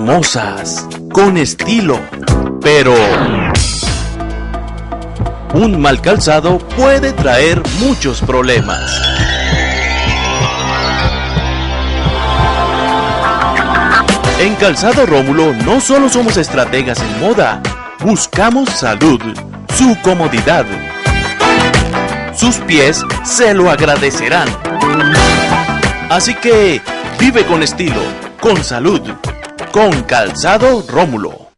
hermosas, con estilo, pero un mal calzado puede traer muchos problemas. En Calzado Rómulo no solo somos estrategas en moda, buscamos salud, su comodidad. Sus pies se lo agradecerán. Así que vive con estilo, con salud, con Calzado Rómulo.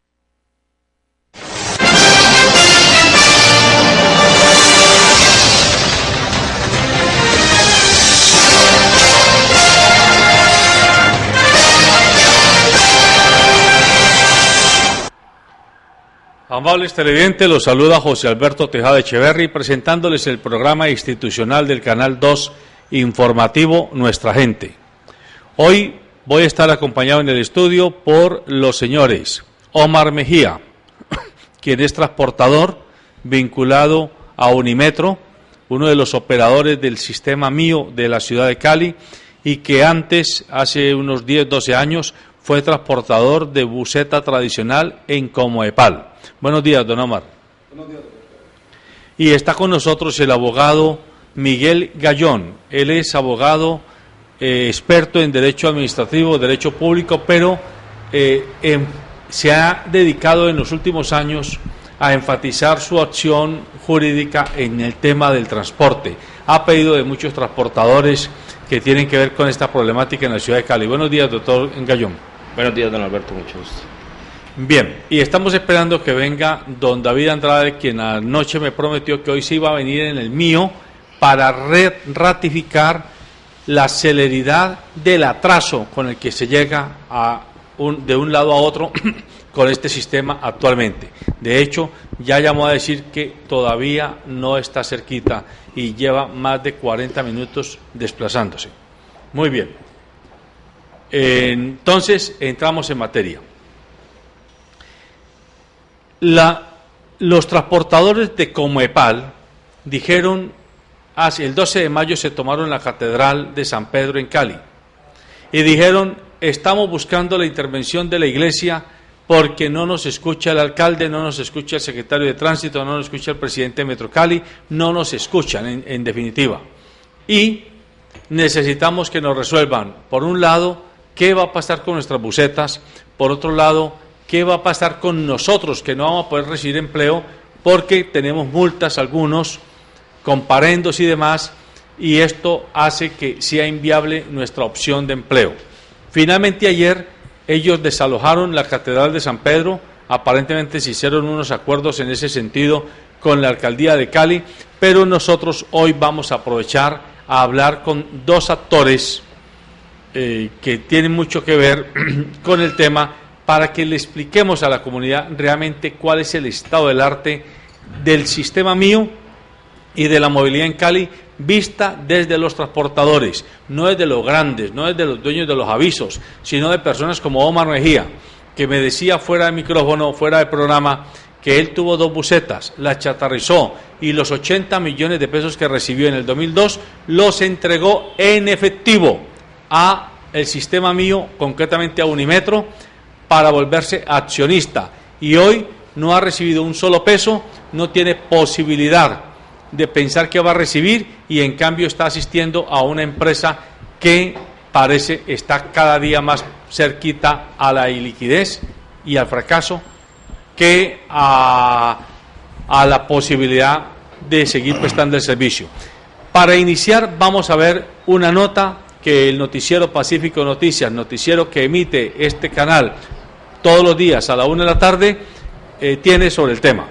Amables televidentes, los saluda José Alberto Tejada Echeverri, presentándoles el programa institucional del Canal 2 informativo Nuestra Gente. Hoy voy a estar acompañado en el estudio por los señores Omar Mejía, quien es transportador vinculado a Unimetro, uno de los operadores del sistema mío de la ciudad de Cali, y que antes, hace unos 10-12 años, fue transportador de buseta tradicional en Comoepal. Buenos días, don Omar. Buenos días, doctor. Y está con nosotros el abogado Miguel Gallón. Él es abogado experto en Derecho Administrativo, Derecho Público, pero se ha dedicado en los últimos años a enfatizar su acción jurídica en el tema del transporte. Ha pedido de muchos transportadores que tienen que ver con esta problemática en la ciudad de Cali. Buenos días, doctor Gallón. Buenos días, don Alberto, mucho gusto. Bien, y estamos esperando que venga don David Andrade, quien anoche me prometió que hoy se iba a venir en el mío para ratificar la celeridad del atraso con el que se llega de un lado a otro con este sistema actualmente. De hecho, ya llamó a decir que todavía no está cerquita y lleva más de 40 minutos desplazándose. Muy bien. Entonces, entramos en materia. Los transportadores de Comoepal dijeron, el 12 de mayo se tomaron la Catedral de San Pedro en Cali y dijeron, estamos buscando la intervención de la Iglesia porque no nos escucha el alcalde, no nos escucha el secretario de Tránsito, no nos escucha el presidente de Metro Cali, no nos escuchan en definitiva. Y necesitamos que nos resuelvan, por un lado, qué va a pasar con nuestras busetas, por otro lado, qué va a pasar con nosotros que no vamos a poder recibir empleo porque tenemos multas algunos, comparendos y demás, y esto hace que sea inviable nuestra opción de empleo. Finalmente ayer ellos desalojaron la Catedral de San Pedro, aparentemente se hicieron unos acuerdos en ese sentido con la Alcaldía de Cali, pero nosotros hoy vamos a aprovechar a hablar con dos actores que tienen mucho que ver con el tema, para que le expliquemos a la comunidad realmente cuál es el estado del arte del sistema mío y de la movilidad en Cali, vista desde los transportadores, no desde los grandes, no desde los dueños de los avisos, sino de personas como Omar Mejía, que me decía fuera de micrófono, fuera de programa, que él tuvo 2 busetas, las chatarrizó y los 80 millones de pesos que recibió en el 2002 los entregó en efectivo a el sistema mío, concretamente a Unimetro, para volverse accionista, y hoy no ha recibido un solo peso, no tiene posibilidad de pensar que va a recibir, y en cambio está asistiendo a una empresa que parece está cada día más cerquita a la iliquidez y al fracaso que a la posibilidad de seguir prestando el servicio. Para iniciar vamos a ver una nota que el noticiero Pacífico Noticias, noticiero que emite este canal todos los días a la 1 de la tarde, tiene sobre el tema.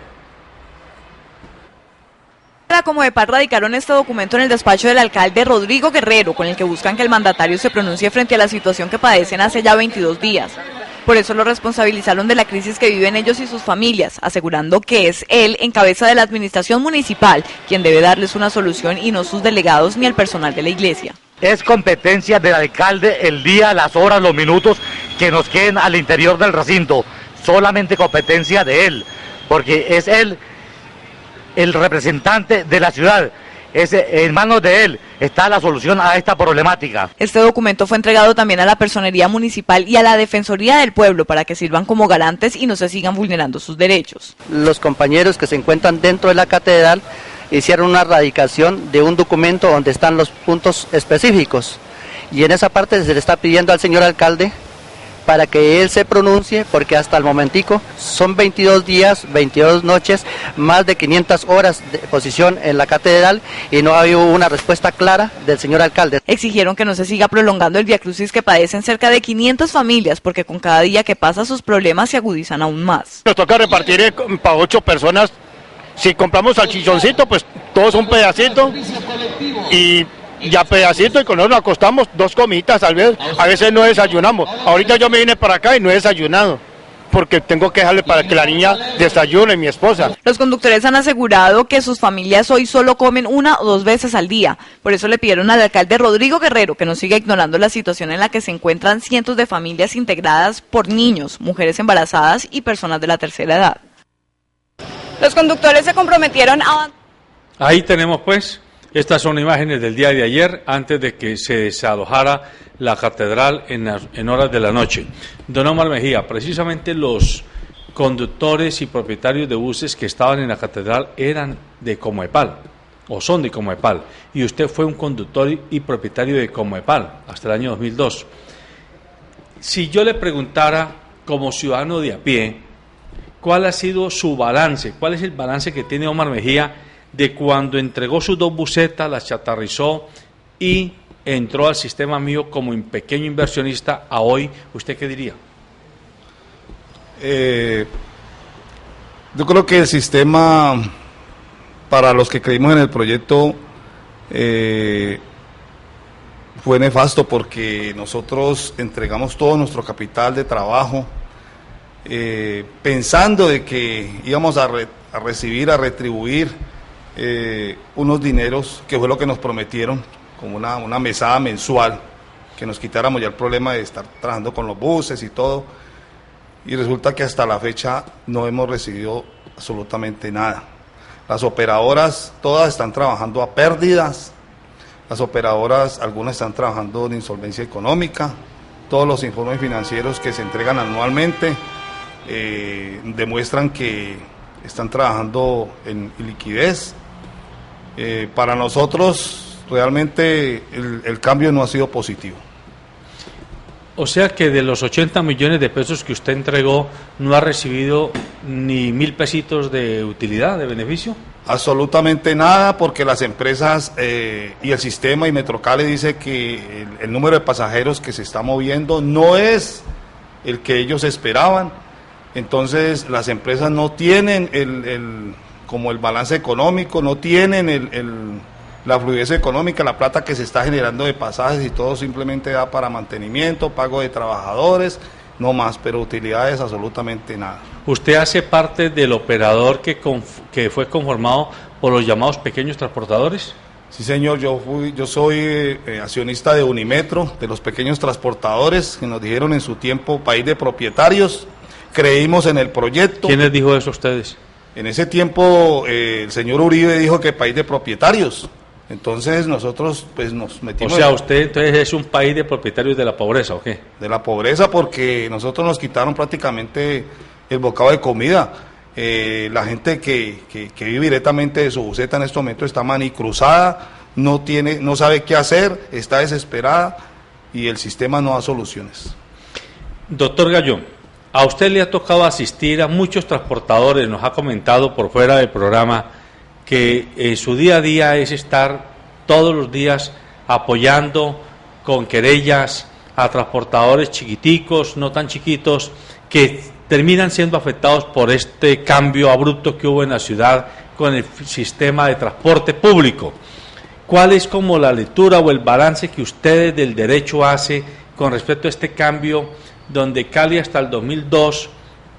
La Comoepal radicaron este documento en el despacho del alcalde Rodrigo Guerrero, con el que buscan que el mandatario se pronuncie frente a la situación que padecen hace ya 22 días. Por eso lo responsabilizaron de la crisis que viven ellos y sus familias, asegurando que es él, en cabeza de la administración municipal, quien debe darles una solución y no sus delegados ni el personal de la iglesia. Es competencia del alcalde el día, las horas, los minutos que nos queden al interior del recinto. Solamente competencia de él, porque es él el representante de la ciudad. en manos de él está la solución a esta problemática. Este documento fue entregado también a la Personería Municipal y a la Defensoría del Pueblo para que sirvan como garantes y no se sigan vulnerando sus derechos. Los compañeros que se encuentran dentro de la catedral hicieron una radicación de un documento donde están los puntos específicos y en esa parte se le está pidiendo al señor alcalde para que él se pronuncie, porque hasta el momentico son 22 días, 22 noches, más de 500 horas de exposición en la catedral y no ha habido una respuesta clara del señor alcalde. Exigieron que no se siga prolongando el viacrucis que padecen cerca de 500 familias, porque con cada día que pasa sus problemas se agudizan aún más. Nos toca repartir para 8 personas. Si compramos salchichoncito, pues todos un pedacito y ya pedacito, y con eso nos acostamos 2 comitas, a veces no desayunamos. Ahorita yo me vine para acá y no he desayunado, porque tengo que dejarle para que la niña desayune, mi esposa. Los conductores han asegurado que sus familias hoy solo comen 1 o 2 veces al día. Por eso le pidieron al alcalde Rodrigo Guerrero que no siga ignorando la situación en la que se encuentran cientos de familias integradas por niños, mujeres embarazadas y personas de la tercera edad. Los conductores se comprometieron a... Ahí tenemos pues, estas son imágenes del día de ayer, antes de que se desalojara la catedral en horas de la noche. Don Omar Mejía, precisamente los conductores y propietarios de buses que estaban en la catedral eran de Comoepal, o son de Comoepal, y usted fue un conductor y propietario de Comoepal hasta el año 2002. Si yo le preguntara, como ciudadano de a pie, ¿cuál ha sido su balance? ¿Cuál es el balance que tiene Omar Mejía de cuando entregó sus 2 busetas, las chatarrizó y entró al sistema mío como un pequeño inversionista a hoy? ¿Usted qué diría? Yo creo que el sistema, para los que creímos en el proyecto, fue nefasto, porque nosotros entregamos todo nuestro capital de trabajo, pensando de que íbamos a recibir, a retribuir unos dineros, que fue lo que nos prometieron, como una mesada mensual, que nos quitáramos ya el problema de estar trabajando con los buses y todo, y resulta que hasta la fecha no hemos recibido absolutamente nada. Las operadoras todas están trabajando a pérdidas, las operadoras algunas están trabajando en insolvencia económica, todos los informes financieros que se entregan anualmente demuestran que están trabajando en liquidez. Para nosotros realmente el cambio no ha sido positivo. O sea que de los 80 millones de pesos que usted entregó, ¿no ha recibido ni 1.000 pesitos de utilidad, de beneficio? Absolutamente nada, porque las empresas y el sistema y Metrocable dice que el número de pasajeros que se está moviendo no es el que ellos esperaban. Entonces las empresas no tienen como el balance económico, no tienen la fluidez económica, la plata que se está generando de pasajes, y todo simplemente da para mantenimiento, pago de trabajadores, no más, pero utilidades absolutamente nada. ¿Usted hace parte del operador que fue conformado por los llamados pequeños transportadores? Sí, señor, yo soy accionista de Unimetro, de los pequeños transportadores, que nos dijeron en su tiempo país de propietarios. Creímos en el proyecto. ¿Quién les dijo eso a ustedes? En ese tiempo el señor Uribe dijo que país de propietarios. Entonces nosotros pues nos metimos... O sea, usted entonces es un país de propietarios de la pobreza, ¿o qué? De la pobreza, porque nosotros nos quitaron prácticamente el bocado de comida. La gente que vive directamente de su buseta en este momento está manicruzada, no sabe qué hacer, está desesperada, y el sistema no da soluciones. Doctor Gallón, a usted le ha tocado asistir a muchos transportadores, nos ha comentado por fuera del programa que en su día a día es estar todos los días apoyando con querellas a transportadores chiquiticos, no tan chiquitos, que terminan siendo afectados por este cambio abrupto que hubo en la ciudad con el sistema de transporte público. ¿Cuál es como la lectura o el balance que ustedes del derecho hace con respecto a este cambio, donde Cali hasta el 2002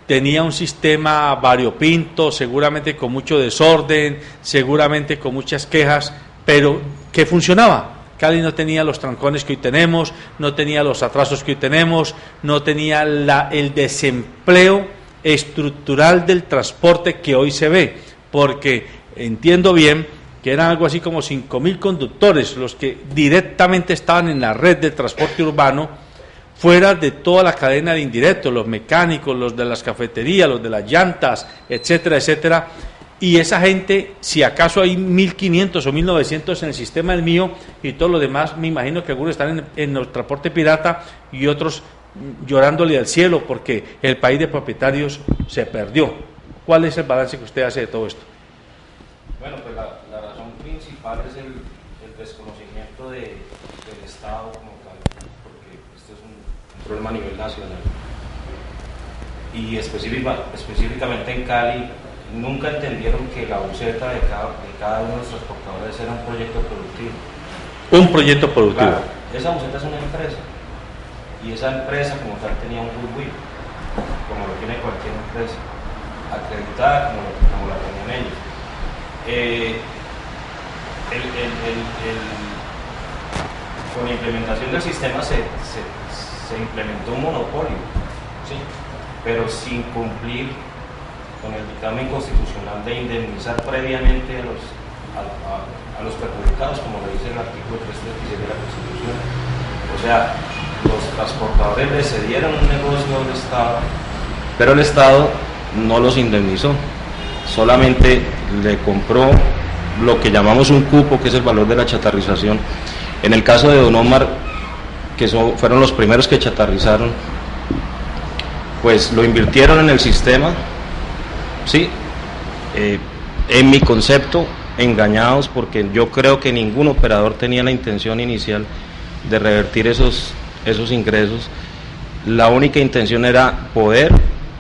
tenía un sistema variopinto, seguramente con mucho desorden, seguramente con muchas quejas, pero que funcionaba? Cali no tenía los trancones que hoy tenemos, no tenía los atrasos que hoy tenemos, no tenía el desempleo estructural del transporte que hoy se ve, porque entiendo bien que eran algo así como 5.000 conductores, los que directamente estaban en la red de transporte urbano, fuera de toda la cadena de indirectos, los mecánicos, los de las cafeterías, los de las llantas, etcétera, etcétera. Y esa gente, si acaso hay 1.500 o 1.900 en el sistema del mío, y todos los demás, me imagino que algunos están en el transporte pirata y otros llorándole al cielo porque el país de propietarios se perdió. ¿Cuál es el balance que usted hace de todo esto? Bueno, pues la razón principal es el desconocimiento del Estado como tal, porque este es un problema a nivel nacional. Y específicamente en Cali, nunca entendieron que la buceta de cada uno de los transportadores era un proyecto productivo. Un proyecto productivo. Claro, esa buceta es una empresa, y esa empresa como tal tenía un goodwill, como lo tiene cualquier empresa, acreditada como la tenían ellos. Con la implementación del sistema se implementó un monopolio, ¿sí? Pero sin cumplir con el dictamen constitucional de indemnizar previamente a los perjudicados, como le dice el artículo 336 de la Constitución. O sea, los transportadores le cedieron un negocio al Estado, pero el Estado no los indemnizó, solamente le compró lo que llamamos un cupo, que es el valor de la chatarrización. En el caso de Don Omar, que fueron los primeros que chatarrizaron, pues lo invirtieron en el sistema, ¿sí? En mi concepto, engañados, porque yo creo que ningún operador tenía la intención inicial de revertir esos ingresos. La única intención era poder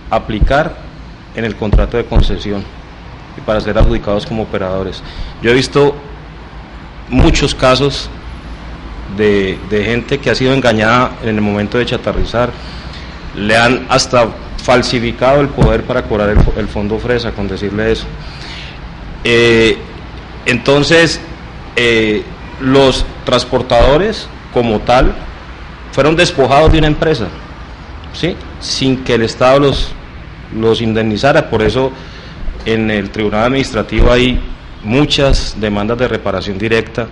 aplicar en el contrato de concesión y para ser adjudicados como operadores. Yo he visto muchos casos de gente que ha sido engañada en el momento de chatarrizar, le han hasta falsificado el poder para cobrar el fondo fresa, con decirle eso. Entonces, los transportadores como tal fueron despojados de una empresa, ¿sí? Sin que el Estado los indemnizara. Por eso en el Tribunal Administrativo hay muchas demandas de reparación directa,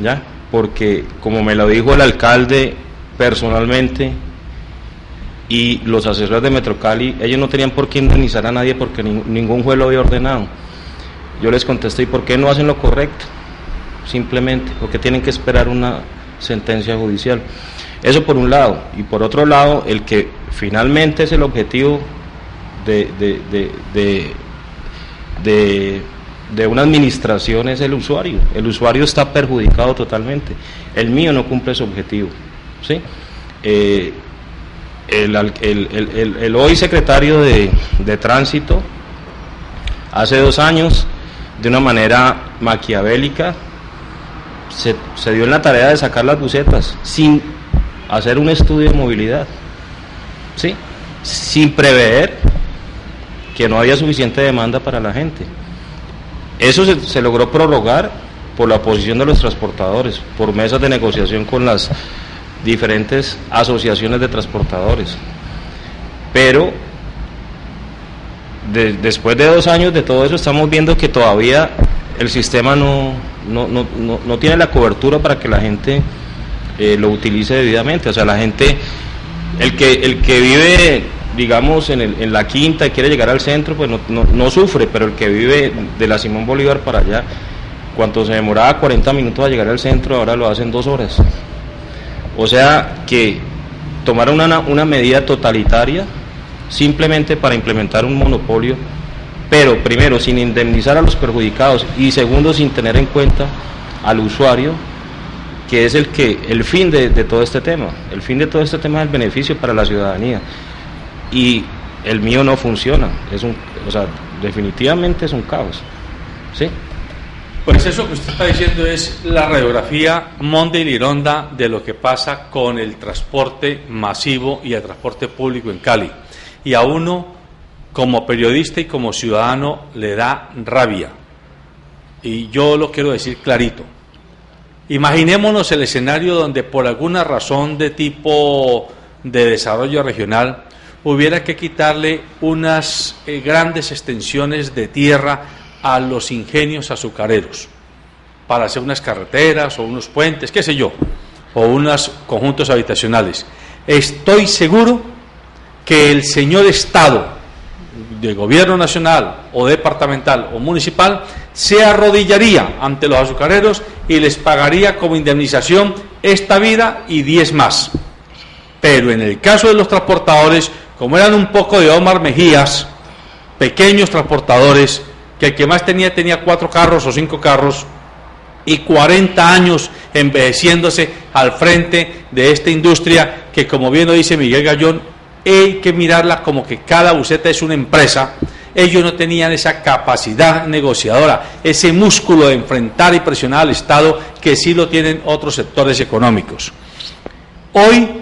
¿ya? Porque, como me lo dijo el alcalde personalmente y los asesores de Metrocali, ellos no tenían por qué indemnizar a nadie porque ningún juez lo había ordenado. Yo les contesté, ¿y por qué no hacen lo correcto? Simplemente, porque tienen que esperar una sentencia judicial. Eso por un lado. Y por otro lado, el que finalmente es el objetivo de una administración es el usuario. El usuario está perjudicado totalmente. El mío no cumple su objetivo, ¿sí? El hoy secretario de Tránsito, hace 2 años, de una manera maquiavélica, se dio en la tarea de sacar las bucetas sin hacer un estudio de movilidad, ¿sí? Sin prever que no había suficiente demanda para la gente. Eso se logró prorrogar por la oposición de los transportadores, por mesas de negociación con las diferentes asociaciones de transportadores. Pero después de 2 años de todo eso, estamos viendo que todavía el sistema no tiene la cobertura para que la gente lo utilice debidamente. O sea, la gente, el que vive, digamos, en la Quinta y quiere llegar al centro, pues no sufre, pero el que vive de la Simón Bolívar para allá, cuando se demoraba 40 minutos a llegar al centro, ahora lo hacen 2 horas. O sea, que tomar una medida totalitaria simplemente para implementar un monopolio, pero primero sin indemnizar a los perjudicados y segundo sin tener en cuenta al usuario, que es el fin de todo este tema. El fin de todo este tema es el beneficio para la ciudadanía, y el mío no funciona. O sea, definitivamente es un caos, ¿sí? Pues eso que usted está diciendo es la radiografía monda y lironda de lo que pasa con el transporte masivo y el transporte público en Cali. Y a uno, como periodista y como ciudadano, le da rabia. Y yo lo quiero decir clarito. Imaginémonos el escenario donde por alguna razón de tipo de desarrollo regional hubiera que quitarle unas grandes extensiones de tierra a los ingenios azucareros. para hacer unas carreteras o unos puentes, qué sé yo, o unos conjuntos habitacionales. Estoy seguro que el señor Estado, de gobierno nacional o departamental o municipal, se arrodillaría ante los azucareros y les pagaría como indemnización esta vida y 10 más. Pero en el caso de los transportadores, como eran un poco de Omar Mejías, pequeños transportadores, que el que más tenía 4 carros o 5 carros, y 40 años envejeciéndose al frente de esta industria que, como bien lo dice Miguel Gallón, hay que mirarla como que cada buseta es una empresa. Ellos no tenían esa capacidad negociadora, ese músculo de enfrentar y presionar al Estado que sí lo tienen otros sectores económicos. Hoy,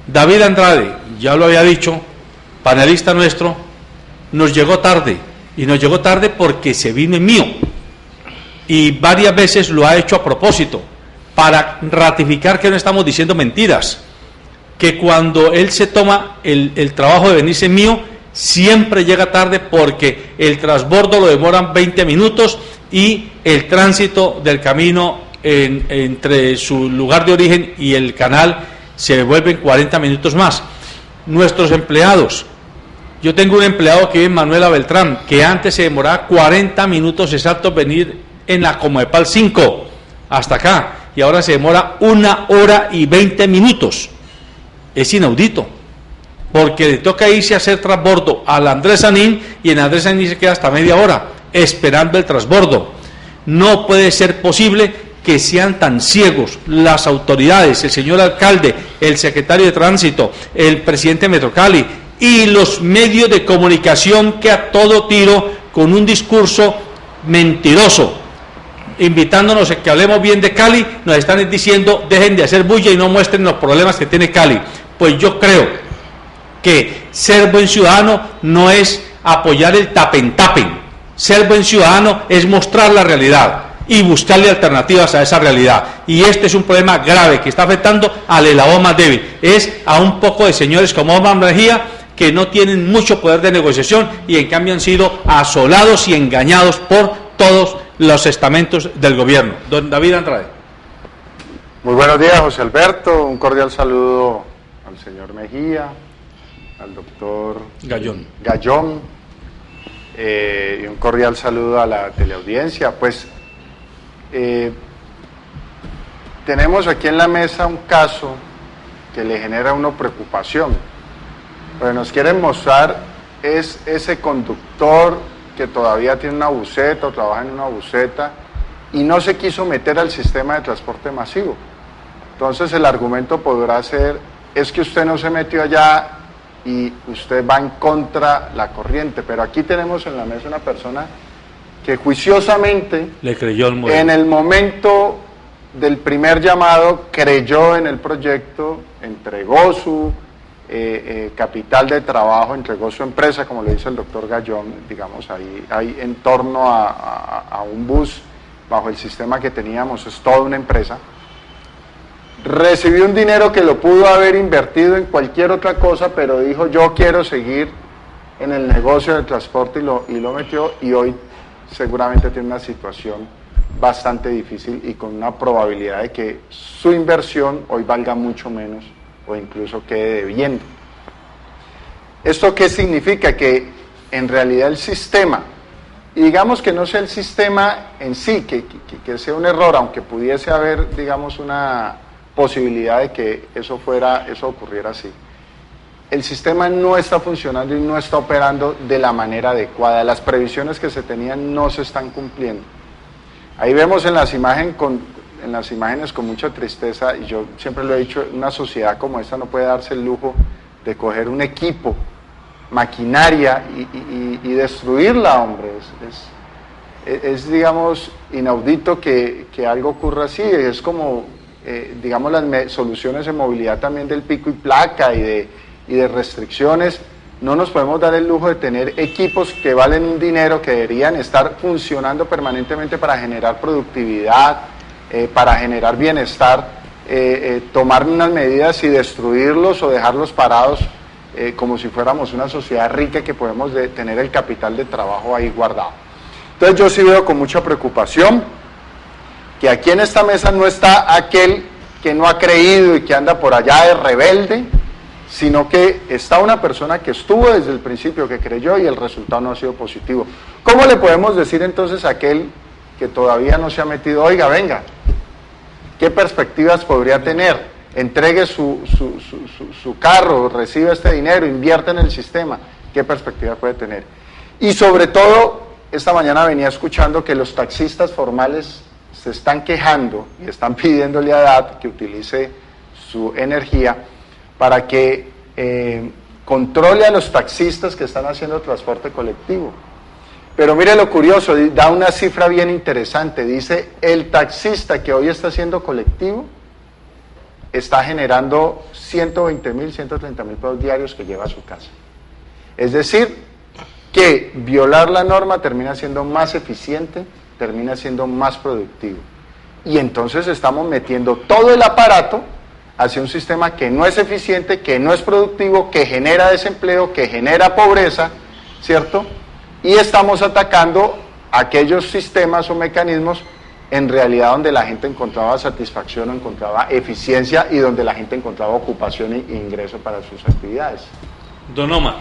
David Andrade, ya lo había dicho, panelista nuestro, nos llegó tarde, y nos llegó tarde porque se vino en mío, y varias veces lo ha hecho a propósito, para ratificar que no estamos diciendo mentiras, que cuando él se toma el trabajo de venirse en mío, siempre llega tarde porque el transbordo lo demoran 20 minutos y el tránsito del camino entre su lugar de origen y el canal se devuelven 40 minutos más. Nuestros empleados, yo tengo un empleado que vive en Manuela Beltrán, que antes se demoraba 40 minutos exactos venir en la Comepal 5 hasta acá, y ahora se demora 1 hora y 20 minutos. Es inaudito, porque le toca irse a hacer transbordo al Andrés Sanín, y en Andrés Sanín se queda hasta media hora esperando el transbordo. No puede ser posible que sean tan ciegos las autoridades, el señor alcalde, el secretario de Tránsito, el presidente de Metrocali y los medios de comunicación, que a todo tiro, con un discurso mentiroso, invitándonos a que hablemos bien de Cali, nos están diciendo dejen de hacer bulla y no muestren los problemas que tiene Cali. Pues yo creo que ser buen ciudadano no es apoyar el tapen-tapen. Ser buen ciudadano es mostrar la realidad y buscarle alternativas a esa realidad. Y este es un problema grave que está afectando al eslabón más débil. Es a un poco de señores como Omar Mejía, que no tienen mucho poder de negociación y en cambio han sido asolados y engañados por todos los estamentos del gobierno. Don David Andrade. Muy buenos días, José Alberto. Un cordial saludo al señor Mejía, al doctor Gallón, y un cordial saludo a la teleaudiencia. Pues tenemos aquí en la mesa un caso que le genera una preocupación. Lo que nos quieren mostrar es ese conductor que todavía tiene una buseta o trabaja en una buseta y no se quiso meter al sistema de transporte masivo. Entonces el argumento podrá ser, es que usted no se metió allá y usted va en contra la corriente, pero aquí tenemos en la mesa una persona que juiciosamente le creyó el modelo. En el momento del primer llamado creyó en el proyecto, entregó su capital de trabajo, entregó su empresa, como le dice el doctor Gallón, digamos, ahí en torno a un bus, bajo el sistema que teníamos, es toda una empresa. Recibió un dinero que lo pudo haber invertido en cualquier otra cosa, pero dijo, yo quiero seguir en el negocio del transporte, y lo metió, y hoy seguramente tiene una situación bastante difícil y con una probabilidad de que su inversión hoy valga mucho menos o incluso quede debiendo. ¿Esto qué significa? Que en realidad el sistema, y digamos que no sea el sistema en sí, que sea un error, aunque pudiese haber, digamos, una posibilidad de que eso ocurriera así, el sistema no está funcionando y no está operando de la manera adecuada. Las previsiones que se tenían no se están cumpliendo. Ahí vemos en las imágenes con mucha tristeza, y yo siempre lo he dicho, una sociedad como esta no puede darse el lujo de coger un equipo, maquinaria y destruirla, hombre. Es digamos, inaudito que algo ocurra así. Es como, digamos, las soluciones de movilidad también del pico y placa y de restricciones. No nos podemos dar el lujo de tener equipos que valen un dinero, que deberían estar funcionando permanentemente para generar productividad, para generar bienestar, tomar unas medidas y destruirlos o dejarlos parados como si fuéramos una sociedad rica que podemos tener el capital de trabajo ahí guardado. Entonces yo sí veo con mucha preocupación que aquí en esta mesa no está aquel que no ha creído y que anda por allá de rebelde, sino que está una persona que estuvo desde el principio, que creyó y el resultado no ha sido positivo. ¿Cómo le podemos decir entonces a aquel que todavía no se ha metido, oiga, venga, qué perspectivas podría tener? Entregue su carro, reciba este dinero, invierta en el sistema, ¿qué perspectiva puede tener? Y sobre todo, esta mañana venía escuchando que los taxistas formales se están quejando y están pidiéndole a DAT que utilice su energía para que controle a los taxistas que están haciendo transporte colectivo. Pero mire lo curioso, da una cifra bien interesante, dice, el taxista que hoy está haciendo colectivo está generando 120.000, 130.000 pesos diarios que lleva a su casa. Es decir, que violar la norma termina siendo más eficiente, termina siendo más productivo. Y entonces estamos metiendo todo el aparato hacia un sistema que no es eficiente, que no es productivo, que genera desempleo, que genera pobreza, ¿cierto? Y estamos atacando aquellos sistemas o mecanismos en realidad donde la gente encontraba satisfacción o encontraba eficiencia y donde la gente encontraba ocupación e ingreso para sus actividades. Don Omar,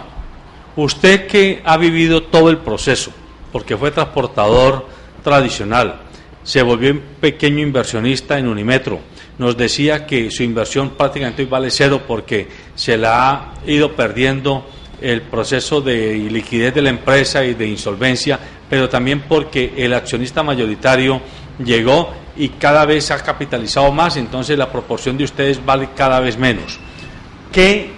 usted que ha vivido todo el proceso, porque fue transportador tradicional, se volvió un pequeño inversionista en Unimetro, nos decía que su inversión prácticamente hoy vale cero porque se la ha ido perdiendo el proceso de liquidez de la empresa y de insolvencia, pero también porque el accionista mayoritario llegó y cada vez ha capitalizado más, entonces la proporción de ustedes vale cada vez menos. ¿Qué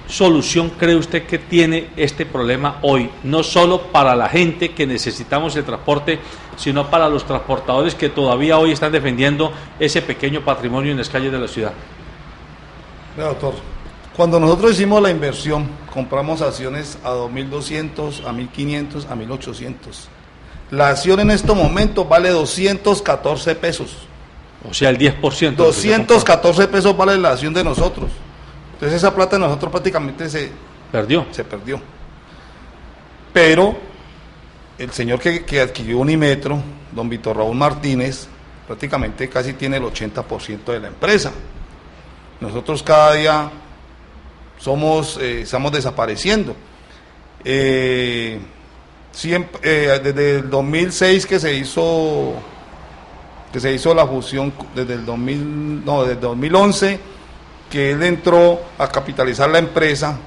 solución cree usted que tiene este problema hoy? No solo para la gente que necesitamos el transporte, sino para los transportadores que todavía hoy están defendiendo ese pequeño patrimonio en las calles de la ciudad. Mira, doctor, cuando nosotros hicimos la inversión, compramos acciones a 2.200, a 1.500, a 1.800. La acción en estos momentos vale 214 pesos. O sea, el 10%. 214 pesos vale la acción de nosotros. Entonces esa plata de nosotros prácticamente se perdió. Pero el señor que adquirió Unimetro, don Víctor Raúl Martínez, prácticamente casi tiene el 80% de la empresa. Nosotros cada día estamos desapareciendo. Desde el 2006 que se hizo la fusión, desde el 2011 que él entró a capitalizar la empresa,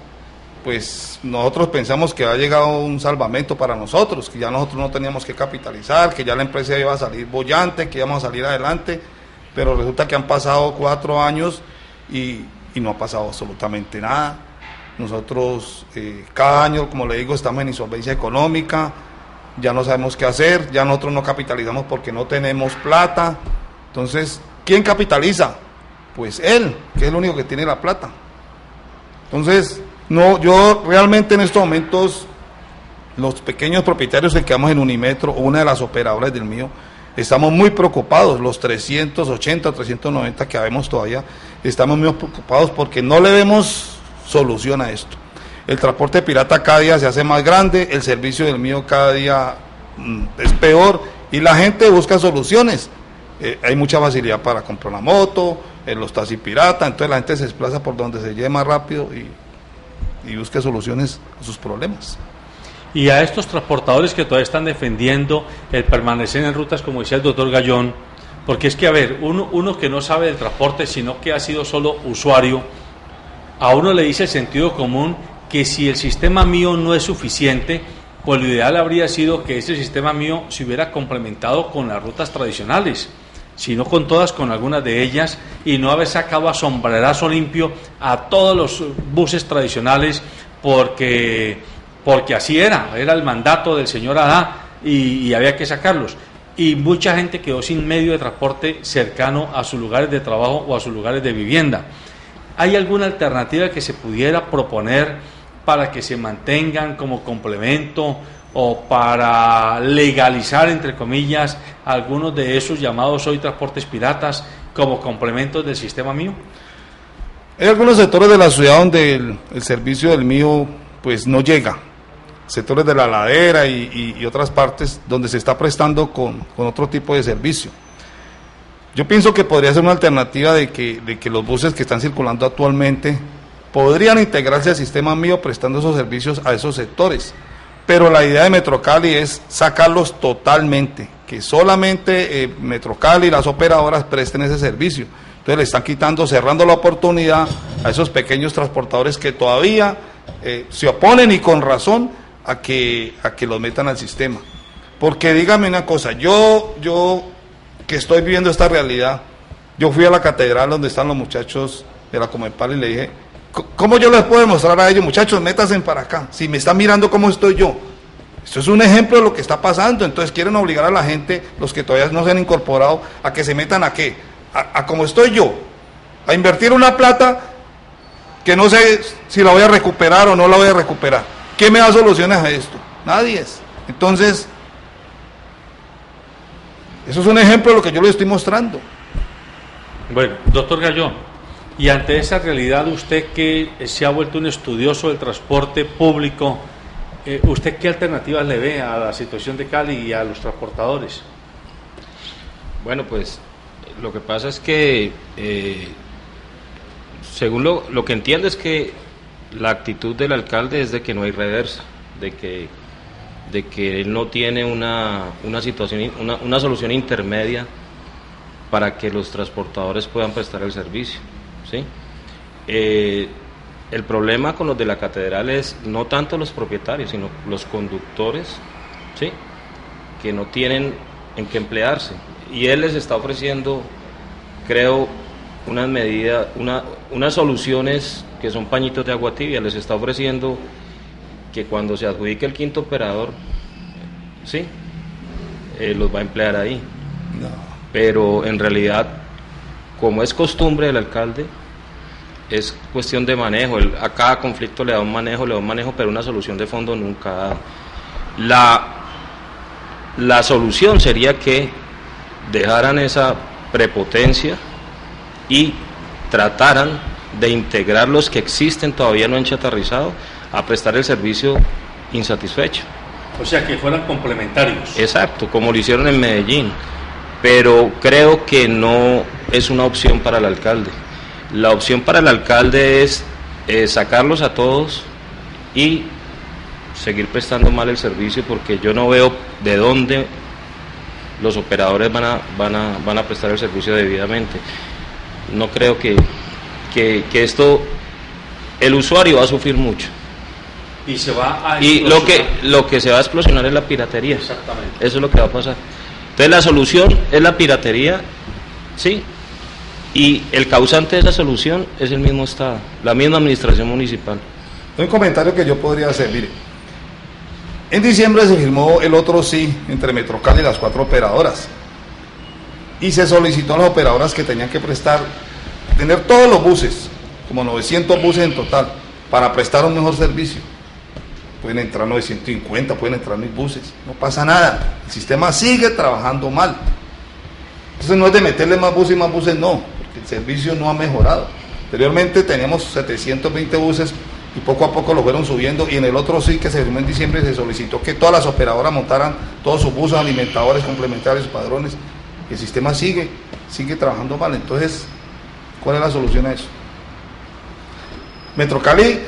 pues nosotros pensamos que ha llegado un salvamento para nosotros, que ya nosotros no teníamos que capitalizar, que ya la empresa iba a salir bollante, que íbamos a salir adelante, pero resulta que han pasado 4 años y no ha pasado absolutamente nada. Nosotros cada año, como le digo, estamos en insolvencia económica, ya no sabemos qué hacer, ya nosotros no capitalizamos porque no tenemos plata. Entonces, ¿quién capitaliza? Pues él, que es el único que tiene la plata. Entonces, no, yo realmente en estos momentos, los pequeños propietarios que quedamos en Unimetro, o una de las operadoras del mío, estamos muy preocupados, los 380, 390 que habemos todavía, estamos muy preocupados porque no le vemos solución a esto. El transporte pirata cada día se hace más grande, el servicio del mío cada día es peor y la gente busca soluciones. Hay mucha facilidad para comprar una moto, los taxis pirata, entonces la gente se desplaza por donde se lleve más rápido y busca soluciones a sus problemas. Y a estos transportadores que todavía están defendiendo el permanecer en rutas, como decía el doctor Gallón, porque es que, a ver, uno que no sabe del transporte, sino que ha sido solo usuario, a uno le dice el sentido común que si el sistema mío no es suficiente, pues lo ideal habría sido que ese sistema mío se hubiera complementado con las rutas tradicionales, si no con todas, con algunas de ellas, y no haber sacado a sombrerazo limpio a todos los buses tradicionales, porque así era el mandato del señor Adá y había que sacarlos. Y mucha gente quedó sin medio de transporte cercano a sus lugares de trabajo o a sus lugares de vivienda. ¿Hay alguna alternativa que se pudiera proponer para que se mantengan como complemento o para legalizar, entre comillas, algunos de esos llamados hoy transportes piratas como complementos del sistema mío? Hay algunos sectores de la ciudad donde el servicio del mío pues no llega, sectores de la ladera y otras partes donde se está prestando con otro tipo de servicio. Yo pienso que podría ser una alternativa de que los buses que están circulando actualmente podrían integrarse al sistema mío prestando esos servicios a esos sectores. Pero la idea de Metrocali es sacarlos totalmente, que solamente Metrocali y las operadoras presten ese servicio. Entonces le están quitando, cerrando la oportunidad a esos pequeños transportadores que todavía se oponen, y con razón, a que los metan al sistema. Porque dígame una cosa, yo que estoy viviendo esta realidad, yo fui a la catedral donde están los muchachos de la Comepal y le dije, ¿cómo yo les puedo demostrar a ellos, muchachos, métanse para acá, si me están mirando cómo estoy yo? Esto es un ejemplo de lo que está pasando. Entonces quieren obligar a la gente, los que todavía no se han incorporado, a que se metan a qué, a como estoy yo, a invertir una plata que no sé si la voy a recuperar o no la voy a recuperar. ¿Quién me da soluciones a esto? Nadie es. Entonces, eso es un ejemplo de lo que yo le estoy mostrando. Bueno, doctor Gallón, y ante esa realidad, usted que se ha vuelto un estudioso del transporte público, ¿usted qué alternativas le ve a la situación de Cali y a los transportadores? Bueno, pues lo que pasa es que, según lo que entiendo, es que la actitud del alcalde es de que no hay reversa, de que él no tiene una solución intermedia para que los transportadores puedan prestar el servicio, ¿sí? El problema con los de la catedral es no tanto los propietarios, sino los conductores, ¿sí?, que no tienen en qué emplearse, y él les está ofreciendo, creo, unas medidas, unas soluciones que son pañitos de agua tibia. Les está ofreciendo que cuando se adjudique el quinto operador, sí, los va a emplear ahí. No. Pero en realidad, como es costumbre del alcalde, es cuestión de manejo. A cada conflicto le da un manejo, pero una solución de fondo nunca ha dado. La solución sería que dejaran esa prepotencia y trataran de integrar los que existen, todavía no han chatarrizado, a prestar el servicio insatisfecho. O sea, que fueran complementarios. Exacto, como lo hicieron en Medellín, pero creo que no es una opción para el alcalde. La opción para el alcalde es sacarlos a todos y seguir prestando mal el servicio, porque yo no veo de dónde los operadores van a prestar el servicio debidamente. No creo que esto, el usuario va a sufrir mucho. Y se va a lo que se va a explosionar es la piratería. Exactamente. Eso es lo que va a pasar. Entonces la solución es la piratería, sí, y el causante de esa solución es el mismo Estado, la misma administración municipal. Un comentario que yo podría hacer, mire, en diciembre se firmó el otro sí entre Metrocal y las 4 operadoras, y se solicitó a las operadoras que tenían que tener todos los buses, como 900 buses en total, para prestar un mejor servicio. Pueden entrar 950, pueden entrar 1000 buses, no pasa nada, el sistema sigue trabajando mal. Entonces no es de meterle más buses, no, porque el servicio no ha mejorado. Anteriormente teníamos 720 buses y poco a poco lo fueron subiendo, y en el otro sí que se firmó en diciembre se solicitó que todas las operadoras montaran todos sus buses, alimentadores, complementarios, padrones, y el sistema sigue trabajando mal. Entonces, ¿cuál es la solución a eso? Metrocali,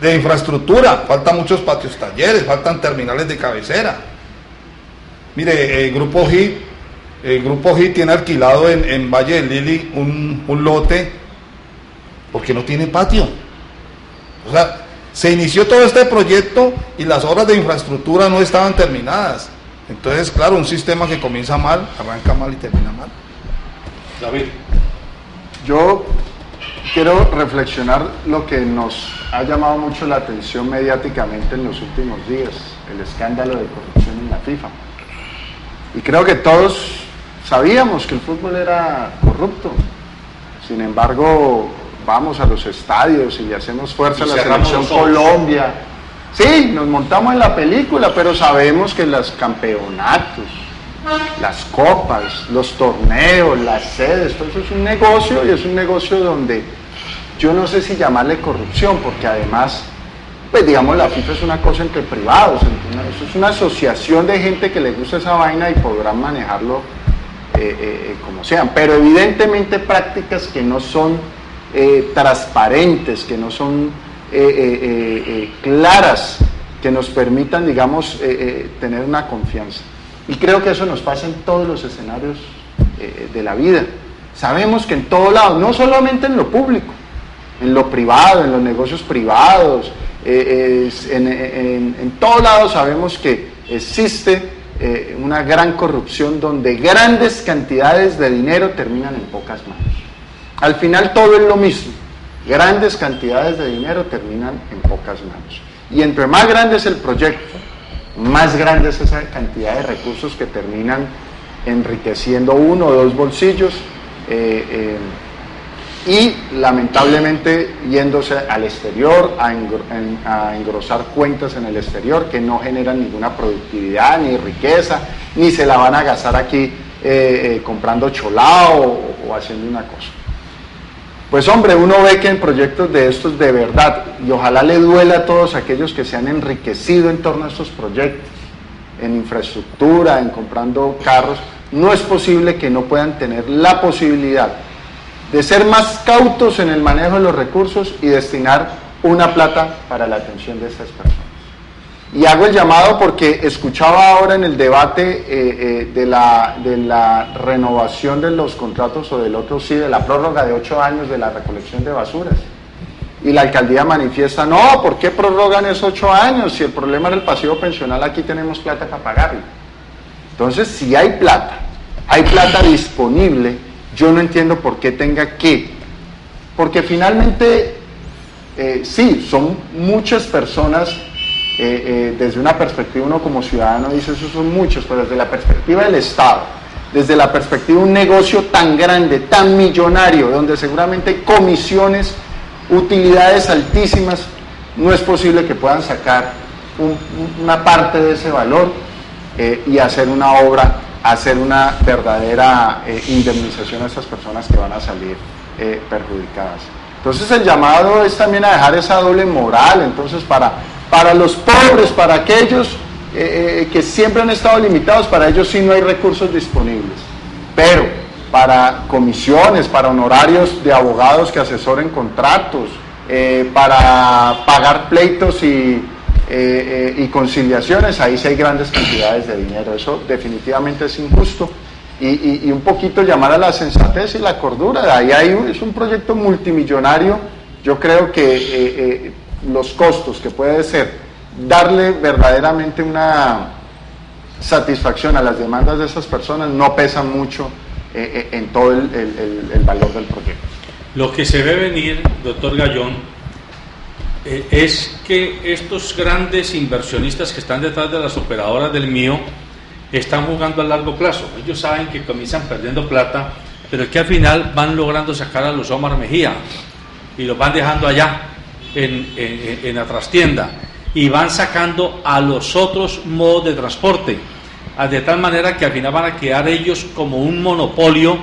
de infraestructura, faltan muchos patios talleres, faltan terminales de cabecera. Mire, el Grupo HIT tiene alquilado en Valle del Lili un lote porque no tiene patio. O sea, se inició todo este proyecto y las obras de infraestructura no estaban terminadas. Entonces, claro, un sistema que comienza mal, arranca mal y termina mal. David. Yo quiero reflexionar lo que nos ha llamado mucho la atención mediáticamente en los últimos días, el escándalo de corrupción en la FIFA. Y creo que todos sabíamos que el fútbol era corrupto. Sin embargo, vamos a los estadios y le hacemos fuerza a la selección Colombia. Sí, nos montamos en la película, pero sabemos que los campeonatos, las copas, los torneos, las sedes, todo eso es un negocio, y es un negocio donde yo no sé si llamarle corrupción, porque además, pues digamos, la FIFA es una cosa entre privados, eso es una asociación de gente que le gusta esa vaina y podrán manejarlo como sean, pero evidentemente prácticas que no son transparentes, que no son claras, que nos permitan, digamos, tener una confianza. Y creo que eso nos pasa en todos los escenarios de la vida. Sabemos que en todo lado, no solamente en lo público, en lo privado, en los negocios privados, en todo lado sabemos que existe una gran corrupción donde grandes cantidades de dinero terminan en pocas manos. Al final todo es lo mismo, grandes cantidades de dinero terminan en pocas manos. Y entre más grande es el proyecto, más grande es esa cantidad de recursos que terminan enriqueciendo uno o dos bolsillos y lamentablemente yéndose al exterior a engrosar cuentas en el exterior que no generan ninguna productividad ni riqueza, ni se la van a gastar aquí comprando cholao o haciendo una cosa. Pues hombre, uno ve que en proyectos de estos de verdad, y ojalá le duela a todos aquellos que se han enriquecido en torno a estos proyectos, en infraestructura, en comprando carros, no es posible que no puedan tener la posibilidad de ser más cautos en el manejo de los recursos y destinar una plata para la atención de estas personas. Y hago el llamado porque escuchaba ahora en el debate de la renovación de los contratos o del otro sí, de la prórroga de 8 años de la recolección de basuras. Y la alcaldía manifiesta, no, ¿por qué prorrogan esos 8 años? Si el problema era el pasivo pensional, aquí tenemos plata para pagarlo. Entonces, si hay plata disponible, yo no entiendo por qué tenga que, porque finalmente, sí, son muchas personas, desde una perspectiva uno como ciudadano dice, esos son muchos, pero desde la perspectiva del Estado, desde la perspectiva de un negocio tan grande, tan millonario, donde seguramente hay comisiones, utilidades altísimas, no es posible que puedan sacar una parte de ese valor y hacer una obra, hacer una verdadera indemnización a estas personas que van a salir perjudicadas. Entonces el llamado es también a dejar esa doble moral, entonces para los pobres, para aquellos que siempre han estado limitados, para ellos sí no hay recursos disponibles, pero para comisiones, para honorarios de abogados que asesoren contratos, para pagar pleitos y conciliaciones, ahí sí hay grandes cantidades de dinero. Eso definitivamente es injusto y un poquito llamar a la sensatez y la cordura. Ahí es un proyecto multimillonario. Yo creo que los costos que puede ser darle verdaderamente una satisfacción a las demandas de esas personas no pesan mucho en todo el valor del proyecto. Lo que se ve venir, doctor Gallón, es que estos grandes inversionistas que están detrás de las operadoras del mío están jugando a largo plazo. Ellos saben que comienzan perdiendo plata, pero que al final van logrando sacar a los Omar Mejía y los van dejando allá en la trastienda y van sacando a los otros modos de transporte, de tal manera que al final van a quedar ellos como un monopolio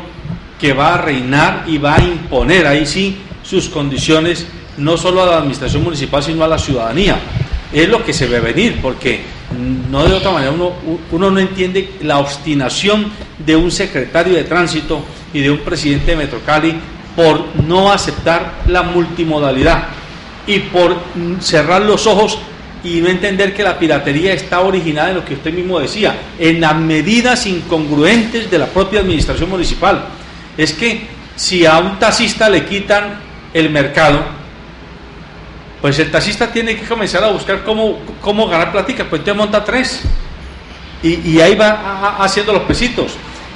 que va a reinar y va a imponer ahí sí sus condiciones, no solo a la administración municipal sino a la ciudadanía. Es lo que se ve venir, porque no de otra manera uno no entiende la obstinación de un secretario de tránsito y de un presidente de Metrocali por no aceptar la multimodalidad y por cerrar los ojos y no entender que la piratería está originada en lo que usted mismo decía, en las medidas incongruentes de la propia administración municipal. Es que si a un taxista le quitan el mercado, pues el taxista tiene que comenzar a buscar cómo ganar platica, pues entonces monta 3 y ahí va haciendo los pesitos.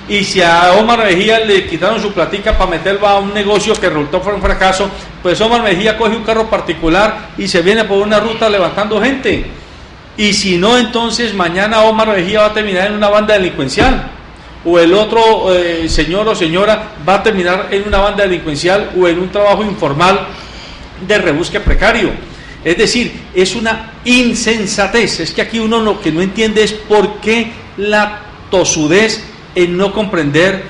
Y si a Omar Mejía le quitaron su platica para meterlo a un negocio que resultó fue un fracaso, pues Omar Mejía coge un carro particular y se viene por una ruta levantando gente. Y si no, entonces mañana Omar Mejía va a terminar en una banda delincuencial, o el otro señor o señora va a terminar en una banda delincuencial o en un trabajo informal de rebusque precario. Es decir, es una insensatez. Es que aquí uno lo que no entiende es por qué la tosudez en no comprender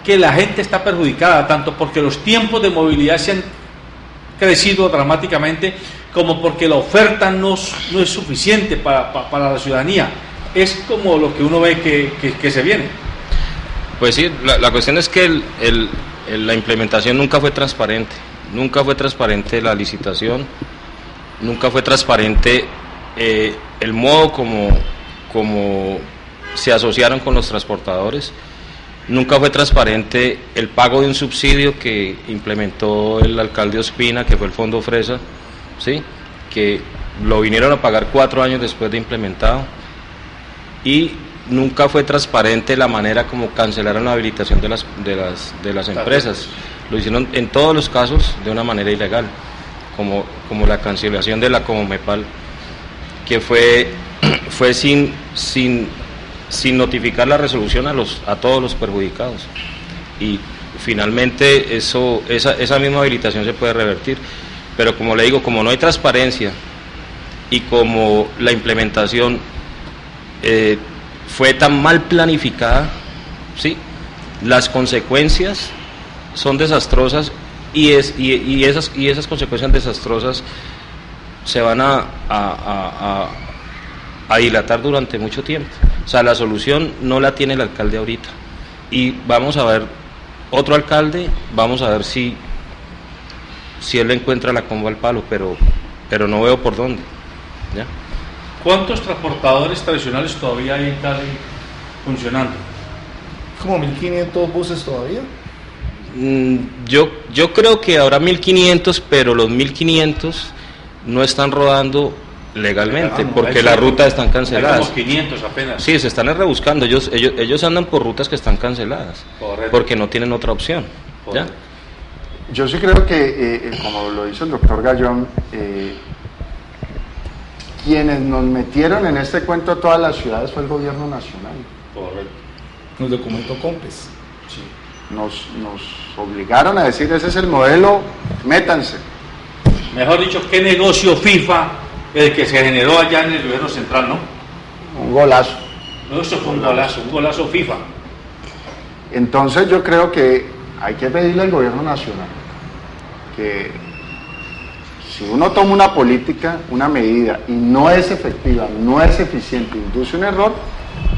que la gente está perjudicada, tanto porque los tiempos de movilidad se han crecido dramáticamente, como porque la oferta no es suficiente para la ciudadanía. Es como lo que uno ve que se viene. Pues sí, la cuestión es que la implementación nunca fue transparente. Nunca fue transparente la licitación, nunca fue transparente el modo como se asociaron con los transportadores, nunca fue transparente el pago de un subsidio que implementó el alcalde Ospina, que fue el Fondo Fresa, ¿sí? Que lo vinieron a pagar 4 años después de implementado, y nunca fue transparente la manera como cancelaron la habilitación de las empresas. Lo hicieron en todos los casos de una manera ilegal, como la cancelación de la Comomepal, que fue sin notificar la resolución a todos los perjudicados, y finalmente esa misma habilitación se puede revertir, pero como le digo, como no hay transparencia y como la implementación fue tan mal planificada, ¿sí? Las consecuencias son desastrosas, y esas consecuencias desastrosas se van a dilatar durante mucho tiempo. O sea, la solución no la tiene el alcalde ahorita, y vamos a ver otro alcalde, vamos a ver si él le encuentra la comba al palo, pero no veo por dónde, ¿ya? ¿Cuántos transportadores tradicionales todavía hay en Cali funcionando? ¿Como 1.500 buses todavía? Yo creo que habrá 1.500, pero los 1.500 no están rodando legalmente, porque las rutas están canceladas. Hay como 500 apenas. Sí, se están rebuscando, ellos andan por rutas que están canceladas. Correcto. Porque no tienen otra opción. ¿Ya? Yo sí creo que, como lo hizo el doctor Gallón, quienes nos metieron en este cuento a todas las ciudades fue el gobierno nacional. Correcto. Nos documentó COMPES. Sí. Nos obligaron a decir, ese es el modelo, métanse. Mejor dicho, ¿qué negocio FIFA el que se generó allá en el gobierno central, no? Un golazo. No, eso fue un golazo FIFA. Entonces yo creo que hay que pedirle al gobierno nacional que si uno toma una política, una medida, y no es efectiva, no es eficiente, induce un error,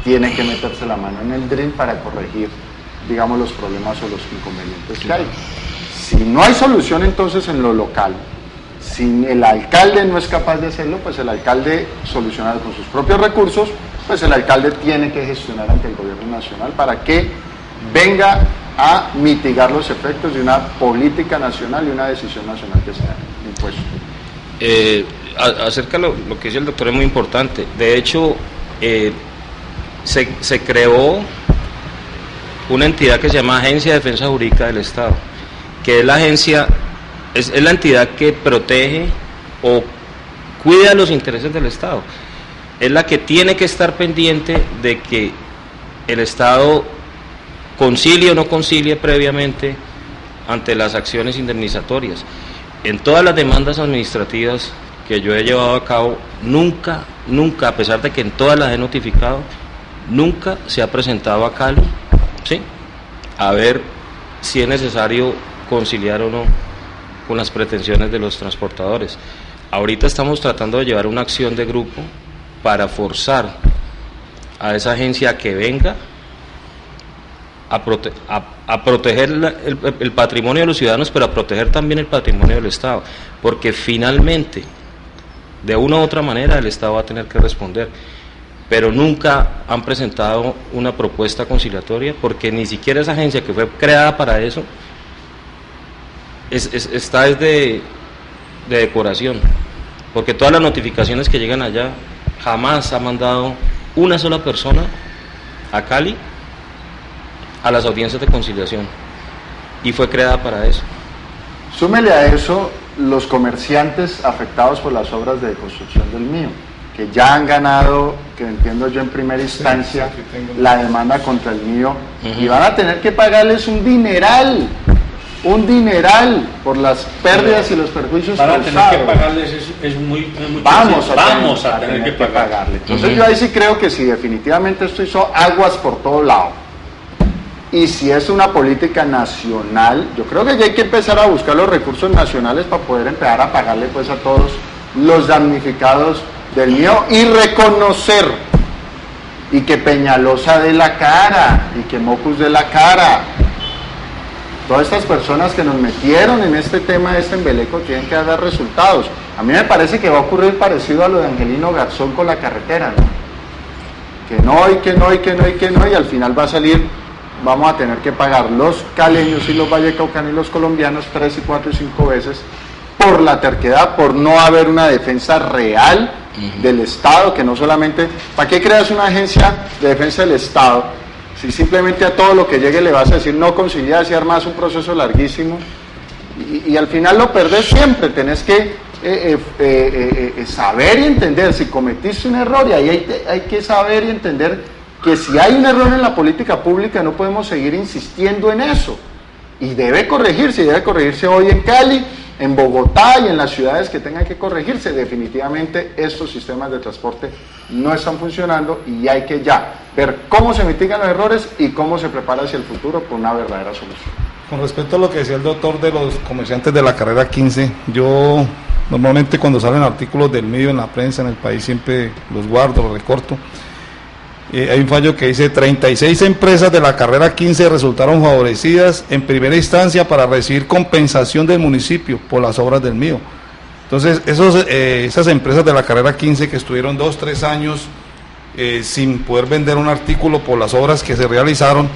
tiene que meterse la mano en el drill para corregir, digamos, los problemas o los inconvenientes que hay. Si no hay solución entonces en lo local, si el alcalde no es capaz de hacerlo, pues el alcalde soluciona con sus propios recursos, pues el alcalde tiene que gestionar ante el gobierno nacional para que venga a mitigar los efectos de una política nacional y una decisión nacional que se ha impuesto. Acerca de lo que dice el doctor es muy importante. De hecho, se creó una entidad que se llama Agencia de Defensa Jurídica del Estado, que es la agencia, es la entidad que protege o cuida los intereses del Estado. Es la que tiene que estar pendiente de que el Estado concilie o no concilie previamente ante las acciones indemnizatorias. En todas las demandas administrativas que yo he llevado a cabo, nunca, a pesar de que en todas las he notificado, nunca se ha presentado a Cali, ¿sí?, a ver si es necesario conciliar o no con las pretensiones de los transportadores. Ahorita estamos tratando de llevar una acción de grupo para forzar a esa agencia a que venga a proteger el patrimonio de los ciudadanos, pero a proteger también el patrimonio del Estado, porque finalmente, de una u otra manera, el Estado va a tener que responder, pero nunca han presentado una propuesta conciliatoria, porque ni siquiera esa agencia que fue creada para eso está de decoración, porque todas las notificaciones que llegan allá, jamás ha mandado una sola persona a Cali a las audiencias de conciliación, y fue creada para eso. Súmele a eso los comerciantes afectados por las obras de construcción del mío, que ya han ganado, que entiendo yo en primera instancia, la demanda contra el mío, y van a tener que pagarles un dineral por las pérdidas y los perjuicios causados. Van a tener que pagarles, es muy vamos a tener que pagarle. Entonces yo ahí sí creo que si definitivamente esto hizo aguas por todo lado, y si es una política nacional, yo creo que ya hay que empezar a buscar los recursos nacionales para poder empezar a pagarle pues a todos los damnificados del mío, y reconocer y que Peñalosa dé la cara, y que Mocus dé la cara. Todas estas personas que nos metieron en este tema de este embeleco tienen que dar resultados. A mí me parece que va a ocurrir parecido a lo de Angelino Garzón con la carretera, ¿no? Que no, y que no, y que no, y que no, y al final va a salir, vamos a tener que pagar los caleños y los vallecaucanos y los colombianos 3 y 4 y 5 veces por la terquedad, por no haber una defensa real del Estado, que no solamente, ¿para qué creas una agencia de defensa del Estado? Si simplemente a todo lo que llegue le vas a decir no concilias y armas un proceso larguísimo y al final lo perdés siempre. Tenés que saber y entender si cometiste un error, y ahí hay que saber y entender que si hay un error en la política pública no podemos seguir insistiendo en eso, y debe corregirse hoy en Cali, en Bogotá y en las ciudades que tengan que corregirse. Definitivamente estos sistemas de transporte no están funcionando y hay que ya ver cómo se mitigan los errores y cómo se prepara hacia el futuro por una verdadera solución. Con respecto a lo que decía el doctor de los comerciantes de la carrera 15, yo normalmente cuando salen artículos del medio en la prensa en el país siempre los guardo, los recorto. Hay un fallo que dice 36 empresas de la carrera 15 resultaron favorecidas en primera instancia para recibir compensación del municipio por las obras del mío. Entonces esas empresas de la carrera 15 que estuvieron 2-3 años sin poder vender un artículo por las obras que se realizaron,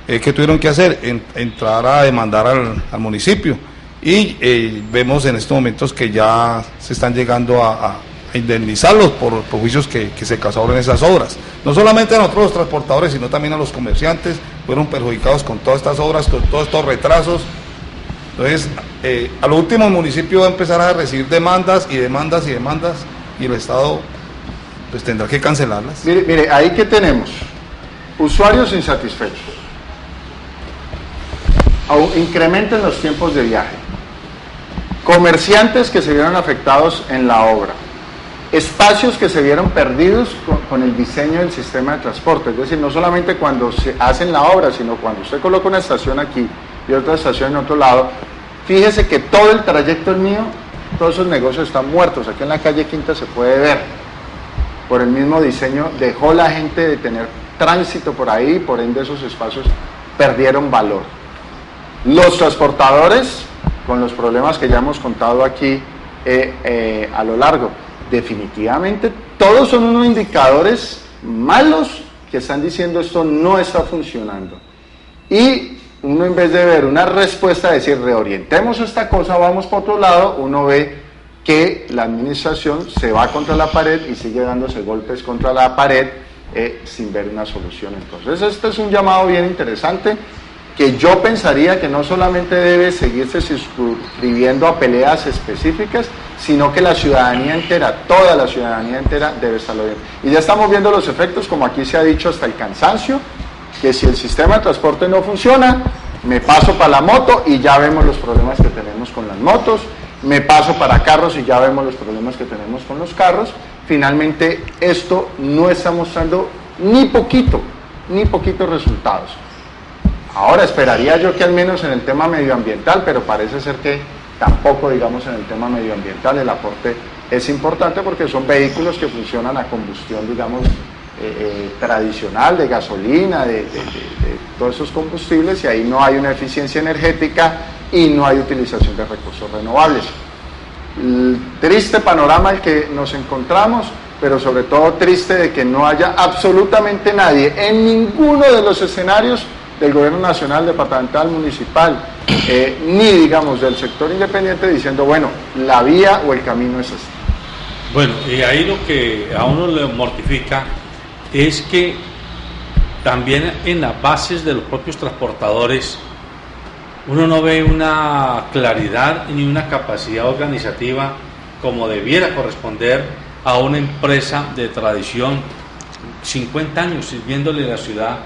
¿qué tuvieron que hacer? Entrar a demandar al municipio, y vemos en estos momentos que ya se están llegando a indemnizarlos por juicios que se causaron en esas obras. No solamente a nosotros los transportadores, sino también a los comerciantes, fueron perjudicados con todas estas obras, con todos estos retrasos. Entonces, a lo último el municipio va a empezar a recibir demandas, y el Estado pues tendrá que cancelarlas. Mire, ahí que tenemos usuarios insatisfechos, incrementen los tiempos de viaje, comerciantes que se vieron afectados en la obra, espacios que se vieron perdidos con el diseño del sistema de transporte. Es decir, no solamente cuando se hacen la obra, sino cuando usted coloca una estación aquí y otra estación en otro lado. Fíjese que todo el trayecto mío, todos esos negocios están muertos. Aquí en la calle Quinta se puede ver, por el mismo diseño dejó la gente de tener tránsito por ahí, por ende esos espacios perdieron valor. Los transportadores, con los problemas que ya hemos contado aquí a lo largo, definitivamente todos son unos indicadores malos que están diciendo esto no está funcionando, y uno, en vez de ver una respuesta, decir reorientemos esta cosa, vamos por otro lado, uno ve que la administración se va contra la pared y sigue dándose golpes contra la pared sin ver una solución. Entonces este es un llamado bien interesante, que yo pensaría que no solamente debe seguirse suscribiendo a peleas específicas, sino que la ciudadanía entera, toda la ciudadanía entera debe estarlo viendo. Y ya estamos viendo los efectos, como aquí se ha dicho hasta el cansancio, que si el sistema de transporte no funciona, me paso para la moto y ya vemos los problemas que tenemos con las motos, me paso para carros y ya vemos los problemas que tenemos con los carros. Finalmente esto no está mostrando ni poquito resultados. Ahora esperaría yo que al menos en el tema medioambiental, pero parece ser que tampoco, digamos, en el tema medioambiental el aporte es importante, porque son vehículos que funcionan a combustión, digamos, tradicional, de gasolina, de todos esos combustibles, y ahí no hay una eficiencia energética y no hay utilización de recursos renovables. El triste panorama el que nos encontramos, pero sobre todo triste de que no haya absolutamente nadie en ninguno de los escenarios del gobierno nacional, departamental, municipal, ni digamos del sector independiente, diciendo bueno, la vía o el camino es así. Bueno, y ahí lo que a uno le mortifica es que también en las bases de los propios transportadores uno no ve una claridad ni una capacidad organizativa como debiera corresponder a una empresa de tradición, 50 años sirviéndole a la ciudad,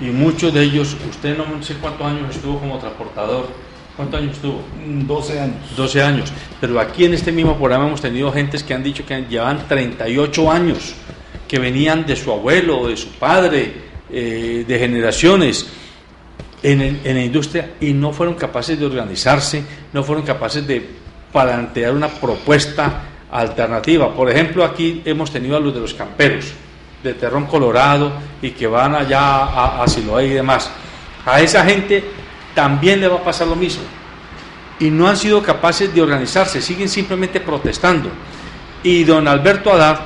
y muchos de ellos, usted no sé cuántos años estuvo como transportador. ¿Cuántos años estuvo? 12 años. 12 años. Pero aquí en este mismo programa hemos tenido gentes que han dicho que llevan 38 años, que venían de su abuelo, de su padre, de generaciones en la industria, y no fueron capaces de organizarse, no fueron capaces de plantear una propuesta alternativa. Por ejemplo, aquí hemos tenido a los de los camperos. de Terrón Colorado y que van allá a Siloé y demás. A esa gente también le va a pasar lo mismo. Y no han sido capaces de organizarse, siguen simplemente protestando. Y don Alberto Haddad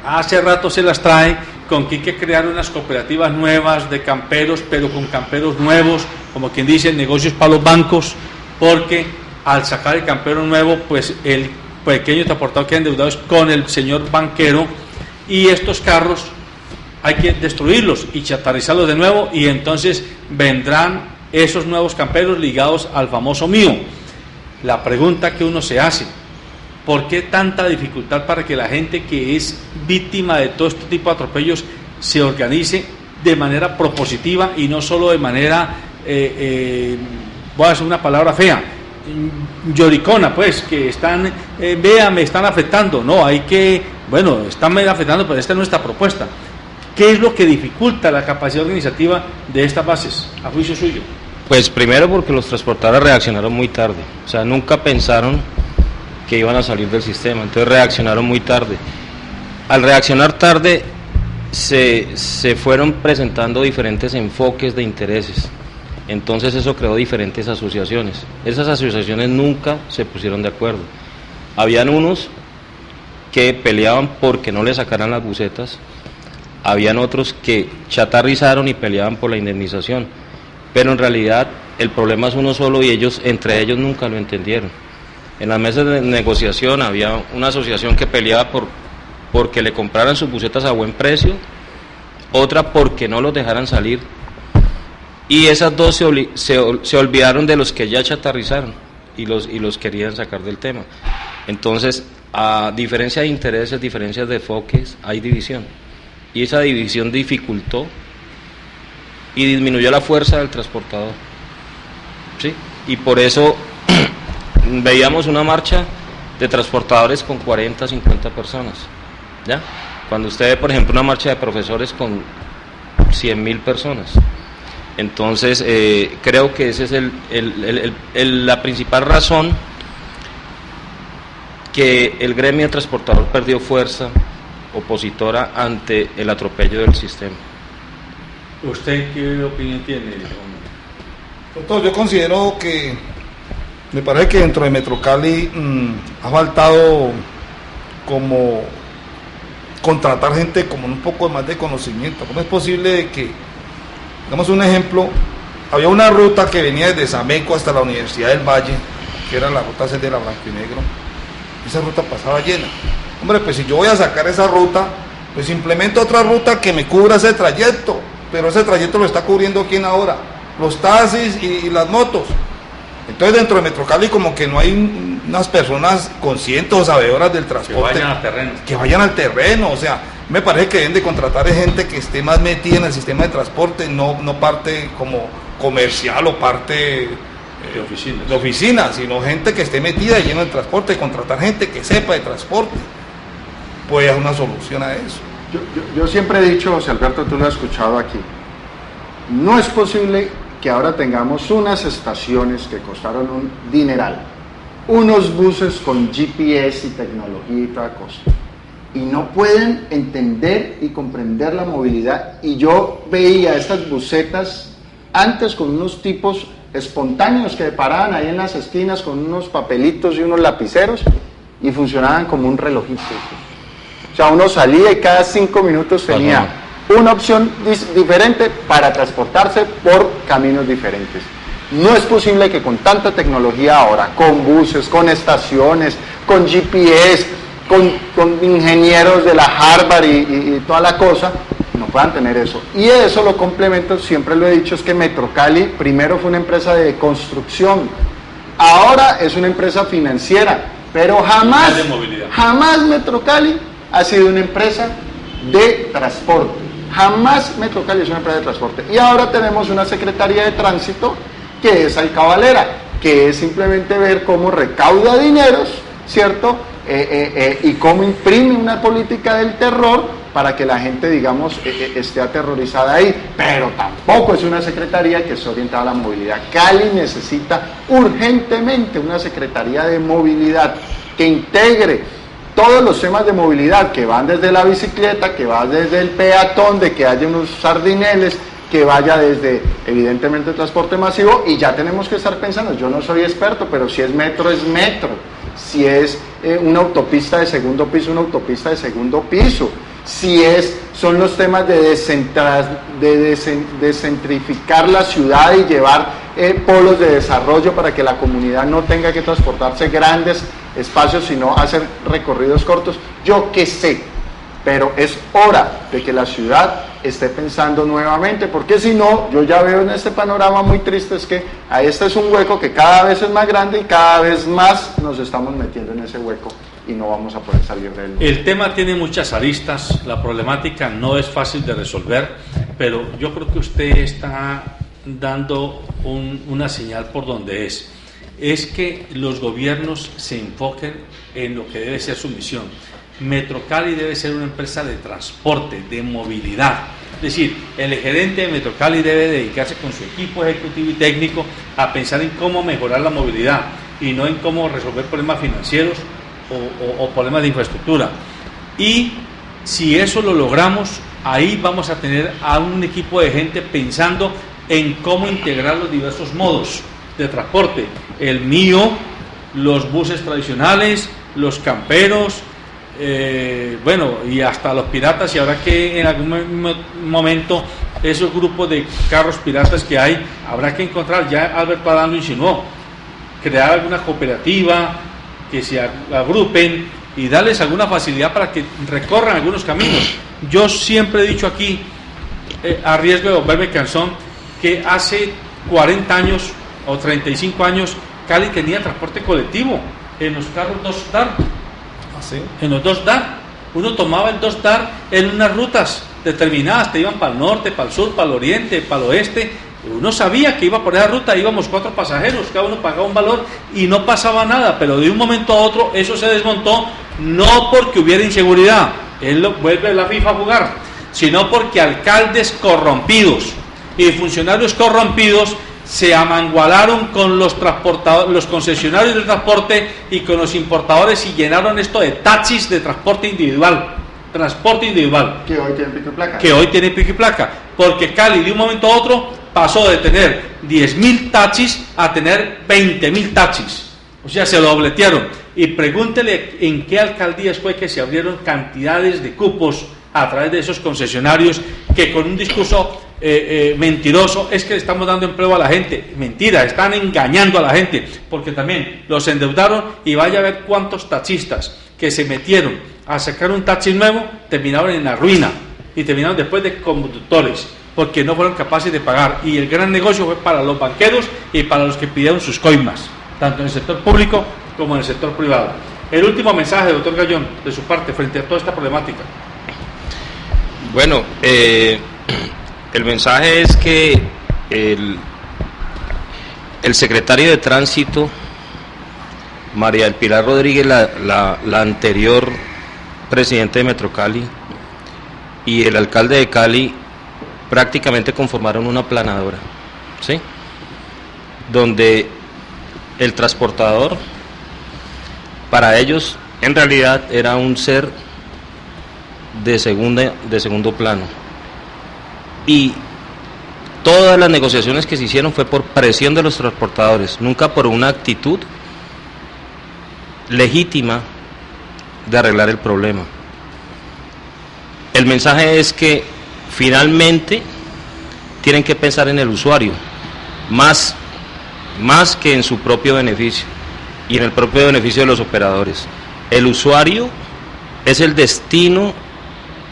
hace rato se las trae con que hay que crear unas cooperativas nuevas de camperos, pero con camperos nuevos, como quien dice, negocios para los bancos, porque al sacar el campero nuevo, pues el pequeño transportador queda endeudado con el señor banquero, y estos carros hay que destruirlos y chatarrizarlos de nuevo, y entonces vendrán esos nuevos camperos ligados al famoso mío. La pregunta que uno se hace: ¿por qué tanta dificultad para que la gente que es víctima de todo este tipo de atropellos se organice de manera propositiva y no solo de manera, voy a decir una palabra fea, lloricona, pues, que están, me están afectando? No, hay que, bueno, están afectando, pero esta es nuestra propuesta. ¿Qué es lo que dificulta la capacidad organizativa de estas bases, a juicio suyo? Pues primero porque los transportadores reaccionaron muy tarde, o sea, nunca pensaron que iban a salir del sistema, entonces reaccionaron muy tarde. Al reaccionar tarde se fueron presentando diferentes enfoques de intereses, entonces eso creó diferentes asociaciones. Esas asociaciones nunca se pusieron de acuerdo. Habían unos que peleaban porque no le sacaran las busetas, habían otros que chatarrizaron y peleaban por la indemnización, pero en realidad el problema es uno solo y ellos entre ellos nunca lo entendieron. En las mesas de negociación había una asociación que peleaba porque le compraran sus busetas a buen precio, otra porque no los dejaran salir, y esas dos se olvidaron de los que ya chatarrizaron y los querían sacar del tema. Entonces, a diferencia de intereses, diferencias de enfoques, hay división, y esa división dificultó y disminuyó la fuerza del transportador, ¿sí? Y por eso veíamos una marcha de transportadores con 40, 50 personas, ¿ya? Cuando usted ve, por ejemplo, una marcha de profesores con 100.000 personas. Entonces, creo que esa es la principal razón que el gremio transportador perdió fuerza opositora ante el atropello del sistema. ¿Usted qué opinión tiene? Doctor, yo considero que me parece que dentro de Metrocali ha faltado como contratar gente con un poco más de conocimiento. ¿Cómo es posible que, damos un ejemplo, había una ruta que venía desde Sameco hasta la Universidad del Valle, que era la ruta de la Blanco y Negro? Esa ruta pasaba llena. Hombre, pues si yo voy a sacar esa ruta, pues implemento otra ruta que me cubra ese trayecto, pero ese trayecto lo está cubriendo ¿quién ahora? Los taxis y las motos. Entonces dentro de Metrocali como que no hay unas personas conscientes o sabedoras del transporte. Que vayan al terreno. Que vayan al terreno, o sea, me parece que deben de contratar gente que esté más metida en el sistema de transporte, no parte como comercial o parte de oficina, sino gente que esté metida y llena del transporte, contratar gente que sepa de transporte. Puede haber una solución a eso. Yo siempre he dicho, José Alberto, tú lo has escuchado aquí, no es posible que ahora tengamos unas estaciones que costaron un dineral, unos buses con GPS y tecnología y toda cosa, y no pueden entender y comprender la movilidad. Y yo veía estas busetas antes con unos tipos espontáneos que paraban ahí en las esquinas con unos papelitos y unos lapiceros y funcionaban como un relojito. O sea, uno salía y cada 5 minutos tenía una opción diferente para transportarse por caminos diferentes. No es posible que con tanta tecnología ahora, con buses, con estaciones, con GPS, con ingenieros de la Harvard y toda la cosa, no puedan tener eso. Y eso lo complemento, siempre lo he dicho, es que Metrocali primero fue una empresa de construcción, ahora es una empresa financiera, pero jamás Metrocali ha sido una empresa de transporte. Jamás Metrocali es una empresa de transporte. Y ahora tenemos una Secretaría de Tránsito que es alcabalera, que es simplemente ver cómo recauda dineros, ¿cierto? Y cómo imprime una política del terror para que la gente, digamos, esté aterrorizada ahí. Pero tampoco es una secretaría que esté orientada a la movilidad. Cali necesita urgentemente una Secretaría de Movilidad que integre todos los temas de movilidad que van desde la bicicleta, que va desde el peatón, de que haya unos sardineles, que vaya desde evidentemente el transporte masivo, y ya tenemos que estar pensando, yo no soy experto, pero si es metro, si es una autopista de segundo piso, una autopista de segundo piso, son los temas de descentrificar la ciudad y llevar polos de desarrollo para que la comunidad no tenga que transportarse grandes espacios, sino hacer recorridos cortos, yo qué sé, pero es hora de que la ciudad esté pensando nuevamente, porque si no, yo ya veo en este panorama muy triste, es que este es un hueco que cada vez es más grande y cada vez más nos estamos metiendo en ese hueco y no vamos a poder salir de él. El tema tiene muchas aristas, la problemática no es fácil de resolver, pero yo creo que usted está dando una señal por donde es que los gobiernos se enfoquen en lo que debe ser su misión. Metrocali debe ser una empresa de transporte, de movilidad. Es decir, el gerente de Metrocali debe dedicarse con su equipo ejecutivo y técnico a pensar en cómo mejorar la movilidad y no en cómo resolver problemas financieros o problemas de infraestructura. Y si eso lo logramos, ahí vamos a tener a un equipo de gente pensando en cómo integrar los diversos modos de transporte, el mío, los buses tradicionales, los camperos, y hasta los piratas, y habrá que en algún momento esos grupos de carros piratas que hay, habrá que encontrar, ya Alberto Adán lo insinuó, crear alguna cooperativa, que se agrupen y darles alguna facilidad para que recorran algunos caminos. Yo siempre he dicho aquí, a riesgo de volverme cansón, que hace 40 años o 35 años Cali tenía transporte colectivo en los carros 2DAR. ¿Sí? En los 2DAR, uno tomaba el 2DAR en unas rutas determinadas, te iban para el norte, para el sur, para el oriente, para el oeste. Uno sabía que iba por esa ruta, íbamos 4 pasajeros, cada uno pagaba un valor y no pasaba nada, pero de un momento a otro eso se desmontó, no porque hubiera inseguridad, vuelve la FIFA a jugar, sino porque alcaldes corrompidos y funcionarios corrompidos se amangualaron con los concesionarios de transporte y con los importadores y llenaron esto de taxis de transporte individual. Que hoy tiene pico y placa. Porque Cali de un momento a otro pasó de tener 10.000 taxis a tener 20.000 taxis. O sea, se lo dobletearon. Y pregúntele en qué alcaldías fue que se abrieron cantidades de cupos a través de esos concesionarios que con un discurso mentiroso es que le estamos dando empleo a la gente. Mentira, están engañando a la gente, porque también los endeudaron, y vaya a ver cuántos taxistas que se metieron a sacar un taxi nuevo terminaron en la ruina y terminaron después de conductores porque no fueron capaces de pagar, y el gran negocio fue para los banqueros y para los que pidieron sus coimas, tanto en el sector público como en el sector privado. El último mensaje, doctor Gallón, de su parte frente a toda esta problemática. Bueno, el mensaje es que el secretario de Tránsito, María del Pilar Rodríguez, la anterior presidente de Metrocali, y el alcalde de Cali prácticamente conformaron una planadora, ¿sí? Donde el transportador, para ellos, en realidad era un ser de segundo plano. Y todas las negociaciones que se hicieron fue por presión de los transportadores, nunca por una actitud legítima de arreglar el problema. El mensaje es que finalmente tienen que pensar en el usuario, más que en su propio beneficio y en el propio beneficio de los operadores. El usuario es el destino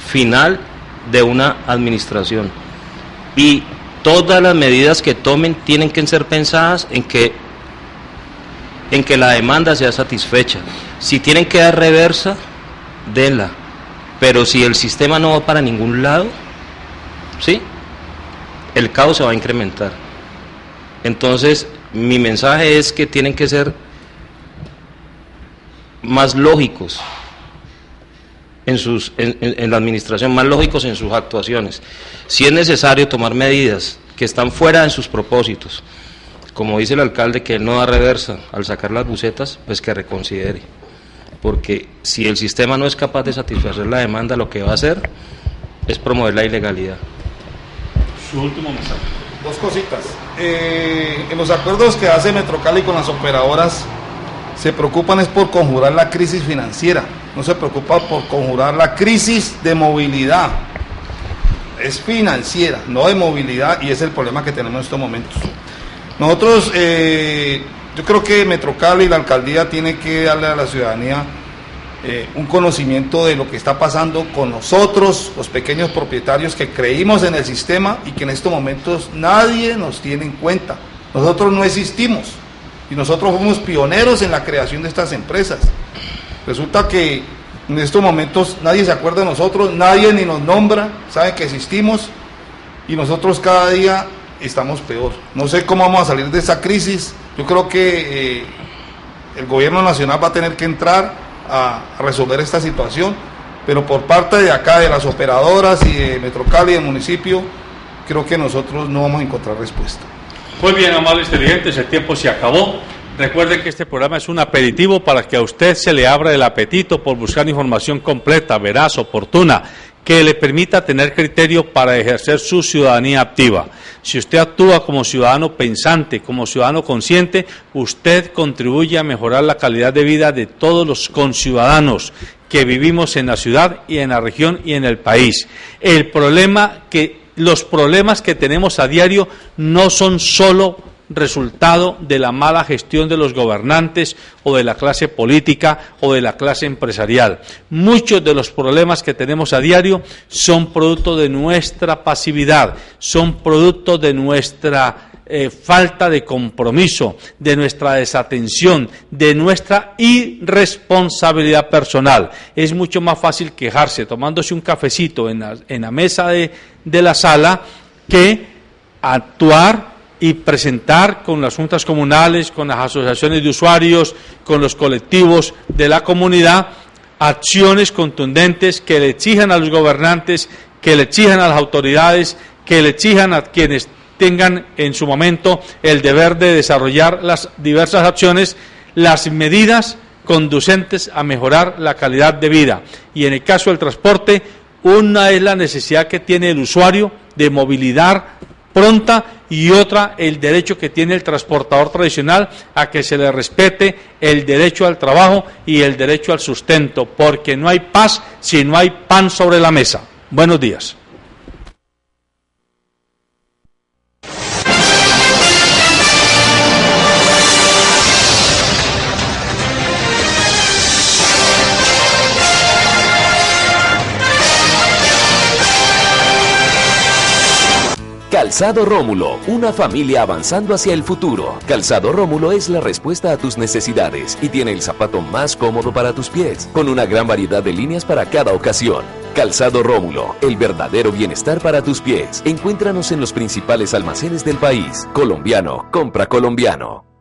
final de una administración, y todas las medidas que tomen tienen que ser pensadas en que la demanda sea satisfecha. Si tienen que dar reversa, denla, pero si el sistema no va para ningún lado, ¿sí?, el caos se va a incrementar. Entonces, mi mensaje es que tienen que ser más lógicos en la administración, más lógicos en sus actuaciones. Si es necesario tomar medidas que están fuera de sus propósitos, como dice el alcalde, que él no da reversa al sacar las busetas, pues que reconsidere. porque si el sistema no es capaz de satisfacer la demanda, lo que va a hacer es promover la ilegalidad. Su último mensaje. Dos cositas. En los acuerdos que hace Metrocali con las operadoras, se preocupan es por conjurar la crisis financiera, no se preocupa por conjurar la crisis de movilidad. Es financiera, no de movilidad, y es el problema que tenemos en estos momentos. Nosotros, yo creo que Metrocali y la alcaldía tiene que darle a la ciudadanía un conocimiento de lo que está pasando con nosotros, los pequeños propietarios que creímos en el sistema y que en estos momentos nadie nos tiene en cuenta. Nosotros no existimos y nosotros fuimos pioneros en la creación de estas empresas. Resulta que en estos momentos nadie se acuerda de nosotros, nadie ni nos nombra, sabe que existimos y nosotros cada día estamos peor. No sé cómo vamos a salir de esa crisis. Yo creo que el gobierno nacional va a tener que entrar a resolver esta situación, pero por parte de acá, de las operadoras y de Metrocali y del municipio, creo que nosotros no vamos a encontrar respuesta. Muy bien, amables televidentes, el tiempo se acabó. Recuerden que este programa es un aperitivo para que a usted se le abra el apetito por buscar información completa, veraz, oportuna, que le permita tener criterio para ejercer su ciudadanía activa. Si usted actúa como ciudadano pensante, como ciudadano consciente, usted contribuye a mejorar la calidad de vida de todos los conciudadanos que vivimos en la ciudad y en la región y en el país. Los problemas que tenemos a diario no son solo resultado de la mala gestión de los gobernantes o de la clase política o de la clase empresarial. Muchos de los problemas que tenemos a diario son producto de nuestra pasividad, son producto de nuestra falta de compromiso, de nuestra desatención, de nuestra irresponsabilidad personal. Es mucho más fácil quejarse tomándose un cafecito en la mesa de la sala que actuar y presentar con las juntas comunales, con las asociaciones de usuarios, con los colectivos de la comunidad, acciones contundentes que le exijan a los gobernantes, que le exijan a las autoridades, que le exijan a quienes tengan en su momento el deber de desarrollar las diversas acciones, las medidas conducentes a mejorar la calidad de vida. Y en el caso del transporte, una es la necesidad que tiene el usuario de movilidad pronta y otra el derecho que tiene el transportador tradicional a que se le respete el derecho al trabajo y el derecho al sustento, porque no hay paz si no hay pan sobre la mesa. Buenos días. Calzado Rómulo, una familia avanzando hacia el futuro. Calzado Rómulo es la respuesta a tus necesidades y tiene el zapato más cómodo para tus pies, con una gran variedad de líneas para cada ocasión. Calzado Rómulo, el verdadero bienestar para tus pies. Encuéntranos en los principales almacenes del país. Colombiano, compra colombiano.